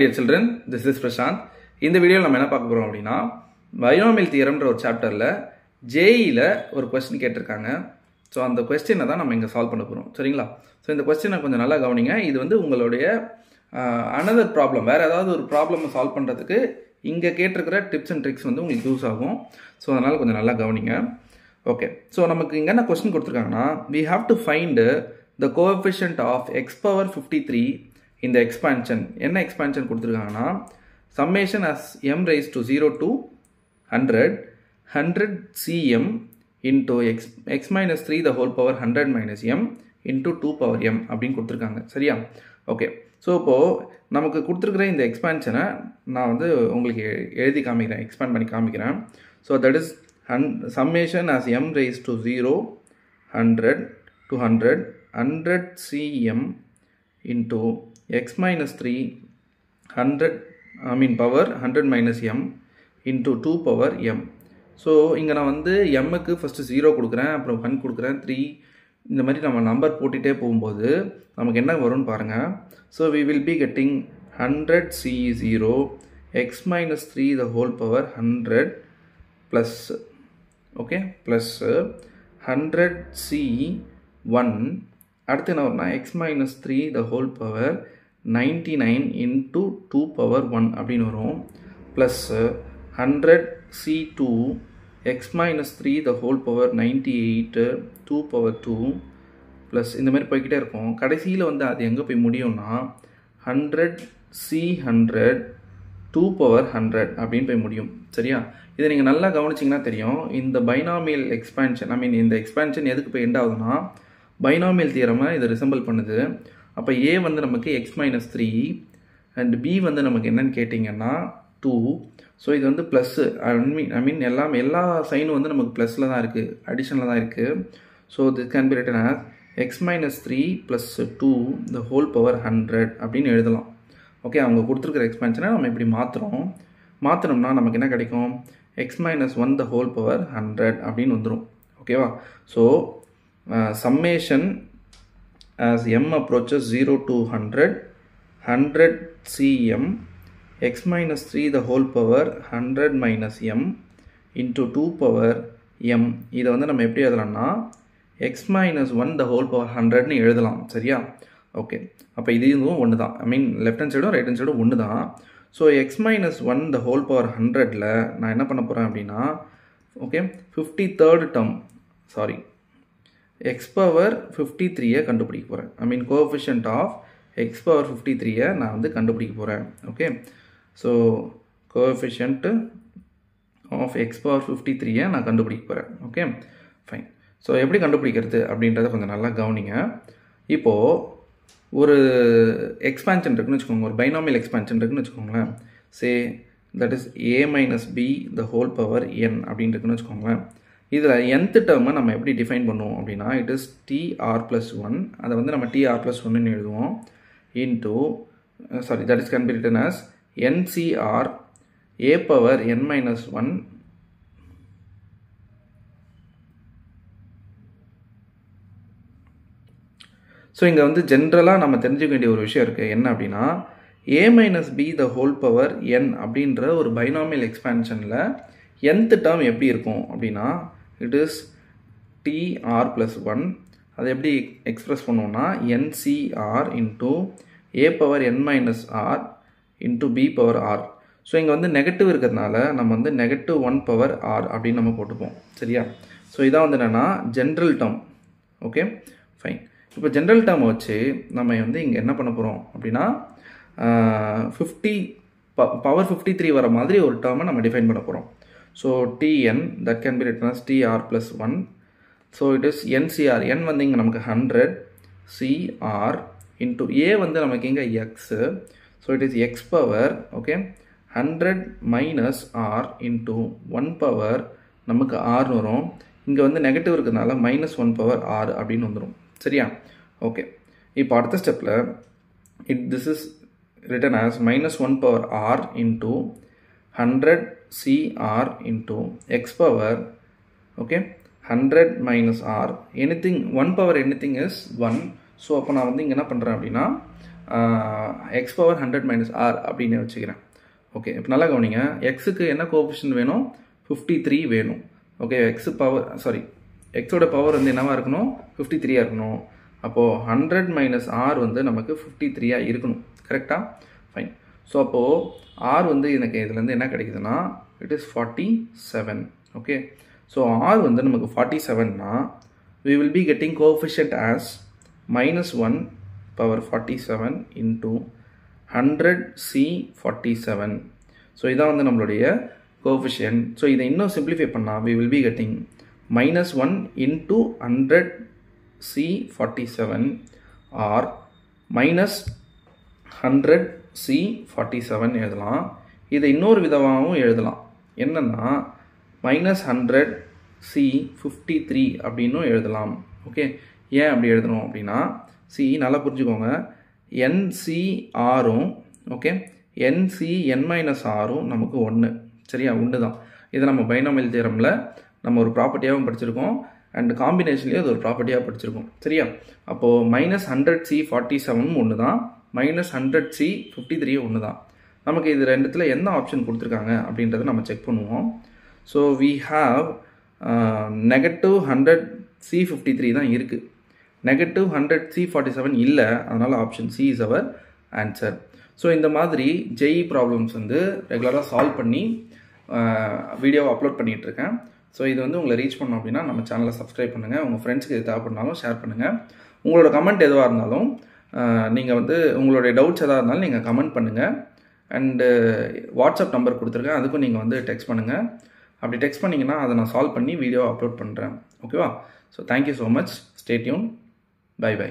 dear children, this is Prashant. இந்த வீடியோல நம்ம என்ன பார்க்க போறோம் அப்படினா பைனாமியல் தியரம்ன்ற ஒரு சாப்டர்ல JEE ல ஒரு क्वेश्चन கேட்டிருக்காங்க. சோ அந்த क्वेश्चனை தான் நம்ம இங்க சால்வ் பண்ண போறோம். சரிங்களா? சோ இந்த क्वेश्चனை கொஞ்சம் நல்லா கவனிங்க. இது வந்து உங்களுடைய another problem வேற ஏதாவது ஒரு ப்ராப்ளம் சால்வ் பண்றதுக்கு இங்க கேட்டிருக்கிற டிப்ஸ் அண்ட் ட்ரிக்ஸ் வந்து உங்களுக்கு யூஸ் ஆகும். சோ அதனால கொஞ்சம் நல்லா கவனிங்க. ஓகே. சோ நமக்கு இங்க என்ன question கொடுத்திருக்காங்கன்னா we have to find the coefficient of x power 53 in the expansion. என்ன expansion கொடுத்திருக்காங்கன்னா summation as m raised to 0 to 100 cm into x minus 3 the whole power 100 minus m into 2 power m அப்படின்னு கொடுத்திருக்காங்க. சரியா? Okay. So இப்போ நமக்கு கொடுத்துருக்கிற இந்த எக்ஸ்பான்ஷனை நான் வந்து உங்களுக்கு எழுதி காமிக்கிறேன், எக்ஸ்பேண்ட் பண்ணி காமிக்கிறேன். So that is summation as m raised to 0 100 to 100 cm into x minus 3 power 100 minus m into 2 power m. So இங்கே நான் வந்து எம்முக்கு ஃபஸ்ட்டு 0 கொடுக்குறேன், அப்புறம் 1 கொடுக்குறேன், 3 இந்த மாதிரி நம்ம நம்பர் போட்டுகிட்டே போகும்போது நமக்கு என்ன வரும்னு பாருங்கள். So we will be getting 100 c0 x minus 3 the whole power 100 plus okay plus 100 c1 அடுத்து என்ன வரும்னா x minus 3 the whole power 99 into 2 power 1 அப்படின்னு வரும். Plus 100 c2 x minus 3 the whole power 98 2 power 2 plus இந்த மாதிரி போய்கிட்டே இருக்கும். கடைசியில் வந்து அது எங்கே போய் முடியும்னா 100 c100 2 power 100 அப்படின்னு போய் முடியும். சரியா? இதை நீங்கள் நல்லா கவனிச்சிங்கன்னா தெரியும். இந்த பைனாமியல் எக்ஸ்பான்ஷன் இந்த எக்ஸ்பான்ஷன் எதுக்கு போய் எண்ட் ஆகுதுன்னா பைனாமியல் தியரமை இதை ரிசம்பிள் பண்ணுது. அப்போ ஏ வந்து நமக்கு எக்ஸ் மைனஸ் 3 அண்ட் பி வந்து நமக்கு என்னன்னு கேட்டிங்கன்னா 2. ஸோ இது வந்து ப்ளஸ்ஸு எல்லா சைனும் வந்து நமக்கு ப்ளஸில் தான் இருக்குது, அடிஷனில் தான் இருக்குது. So this can be written as x minus 3 plus 2 the whole power 100 அப்படின்னு எழுதலாம். ஓகே, அவங்க கொடுத்துருக்கிற எக்ஸ்பான்ஷனை நம்ம இப்படி மாற்றினோம்னா நமக்கு என்ன கிடைக்கும்? x minus 1 the whole power 100 அப்படின்னு வந்துடும். ஓகேவா? So summation as m approaches 0 to 100 cm x minus 3 the whole power 100 minus m into 2 power m. இதை வந்து நம்ம எப்படி எழுதலாம்னா x minus 1 the whole power 100ன்னு எழுதலாம். சரியா? ஓகே, அப்போ இதுவும் ஒன்று தான். லெஃப்ட் ஹேண்ட் சைடும் ரைட் ஹேண்ட் சைடும் ஒன்று தான். So x minus 1 the whole power 100ல் நான் என்ன பண்ண போகிறேன் அப்படின்னா okay 53rd term x power 53 கண்டுபிடிக்க போகிறேன். கோஎஃபிஷியன்ட் ஆஃப் x power 53 நான் வந்து கண்டுபிடிக்க போகிறேன். Okay, so coefficient of x power 53 நான் கண்டுபிடிக்க போகிறேன். Okay fine. ஸோ எப்படி கண்டுபிடிக்கிறது அப்படின்றத கொஞ்சம் நல்லா கவனிங்க. இப்போது ஒரு எக்ஸ்பான்ஷன் இருக்குன்னு வச்சுக்கோங்க, ஒரு பைனாமியல் எக்ஸ்பான்ஷன் இருக்குன்னு வச்சுக்கோங்களேன். Say that is a minus b the whole power n அப்படின்னு இருக்குன்னு வச்சுக்கோங்களேன். இதில் nth டேர்மை நம்ம எப்படி டிஃபைன் பண்ணுவோம் அப்படின்னா இட் இஸ் tr plus 1, அதை வந்து நம்ம tr plus 1ன்னு எழுதுவோம் into that is can be written as ncr a power n minus 1 so இங்கே வந்து ஜென்ரலாக நம்ம தெரிஞ்சுக்க வேண்டிய ஒரு விஷயம் இருக்குது. என்ன அப்படின்னா a minus b the whole power n அப்படின்ற ஒரு பைனாமியல் எக்ஸ்பான்ஷனில் nth டேர்ம் எப்படி இருக்கும் அப்படின்னா இட் இஸ் tr plus 1. அதை எப்படி எக்ஸ்பிரஸ் பண்ணுவோம்னா ncr into a power n minus r into b power r. So இங்கே வந்து நெகட்டிவ் இருக்கிறதுனால நம்ம வந்து -1 power r அப்படின்னு நம்ம போட்டுப்போம். சரியா? ஸோ இதான் வந்து என்னென்னா ஜென்ரல் டேர்ம். Okay fine. இப்போ ஜென்ரல் டேர்மை வச்சு நம்ம வந்து இங்கே என்ன பண்ண போகிறோம் அப்படின்னா 50 power 53 வர மாதிரி ஒரு டேர்மை நம்ம டிஃபைன் பண்ண போகிறோம். So tn that can be written as tr plus 1. So it is ncr, n வந்து இங்கே நமக்கு 100 cr இன்டூ a வந்து நமக்கு இங்கே x. So it is x power okay 100 minus r into 1 power நமக்கு r வரும். இங்கே வந்து நெகட்டிவ் இருக்கிறதுனால -1 பவர் r அப்படின்னு வந்துடும். சரியா? ஓகே, இப்போ அடுத்த ஸ்டெப்பில் this is written as -1 power r into 100 cr into x power okay 100 minus r anything 1 power anything is 1. So அப்போ நான் வந்து இங்கே என்ன பண்ணுறேன் அப்படின்னா எக்ஸ் பவர் 100 மைனஸ் ஆர் அப்படின்னு வச்சுக்கிறேன். ஓகே, இப்போ நல்லா கவனிங்க. எக்ஸுக்கு என்ன கோஎஃபிஷியன்ட் வேணும்? 53 வேணும். ஓகே, எக்ஸோட பவர் வந்து என்னவா இருக்கணும்? 53 இருக்கணும். அப்போது 100 மைனஸ் ஆர் வந்து நமக்கு 53 இருக்கணும். கரெக்டாக? ஃபைன். ஸோ அப்போது ஆர் வந்து எனக்கு இதுலேருந்து என்ன கிடைக்குதுன்னா it is 47. Okay, so R வந்து நமக்கு 47னா we will be getting coefficient as -1 power 47 into 100C47. So இதான் வந்து நம்மளுடைய கோஎஃபிஷியன்ட். ஸோ இதை இன்னும் சிம்பிளிஃபை பண்ணால் we will be getting -1 into 100C47 or -100C47 எழுதலாம். இதை இன்னொரு விதமாகவும் எழுதலாம். என்னன்னா -100C53 அப்படின்னும் எழுதலாம். ஓகே, ஏன் அப்படி எழுதணும் அப்படின்னா நல்லா புரிஞ்சுக்கோங்க. NCRும் ஓகே NCN-Rும் நமக்கு 1. சரியா? 1 தான். இதை நம்ம பைனாமியல் தியரமில் நம்ம ஒரு ப்ராப்பர்ட்டியாகவும் படிச்சிருக்கோம் அண்ட் காம்பினேஷன்லேயே அது ஒரு ப்ராப்பர்ட்டியாக படிச்சிருக்கோம். சரியா? அப்போது -100C47 1 தான், -100C53 1 தான். நமக்கு இது ரெண்டுத்தில் எந்த ஆப்ஷன் கொடுத்துருக்காங்க அப்படின்றத நம்ம செக் பண்ணுவோம். ஸோ வி ஹாவ் -100C53 தான் இருக்குது, -100C47 இல்லை. அதனால் option C is our answer. So இந்த மாதிரி ஜேஇ ப்ராப்ளம்ஸ் வந்து ரெகுலராக சால்வ் பண்ணி வீடியோவை அப்லோட் பண்ணிகிட்ருக்கேன். ஸோ இது வந்து உங்களை ரீச் பண்ணோம் அப்படின்னா நம்ம சேனலை சப்ஸ்கிரைப் பண்ணுங்கள். உங்கள் ஃப்ரெண்ட்ஸுக்கு இது தேவைப்படனாலும் ஷேர் பண்ணுங்கள். உங்களோட கமெண்ட் எதுவாக இருந்தாலும் நீங்கள் வந்து உங்களுடைய டவுட்ஸ் எதாக இருந்தாலும் நீங்கள் கமெண்ட் பண்ணுங்கள். அண்டு வாட்ஸ்அப் நம்பர் கொடுத்துருக்கேன், அதுக்கும் நீங்கள் வந்து டெக்ஸ்ட் பண்ணுங்கள். அப்படி டெக்ஸ்ட் பண்ணிங்கன்னா அதை நான் சால்வ் பண்ணி வீடியோ அப்லோட் பண்ணுறேன். ஓகேவா? So thank you so much. Stay tuned. Bye by.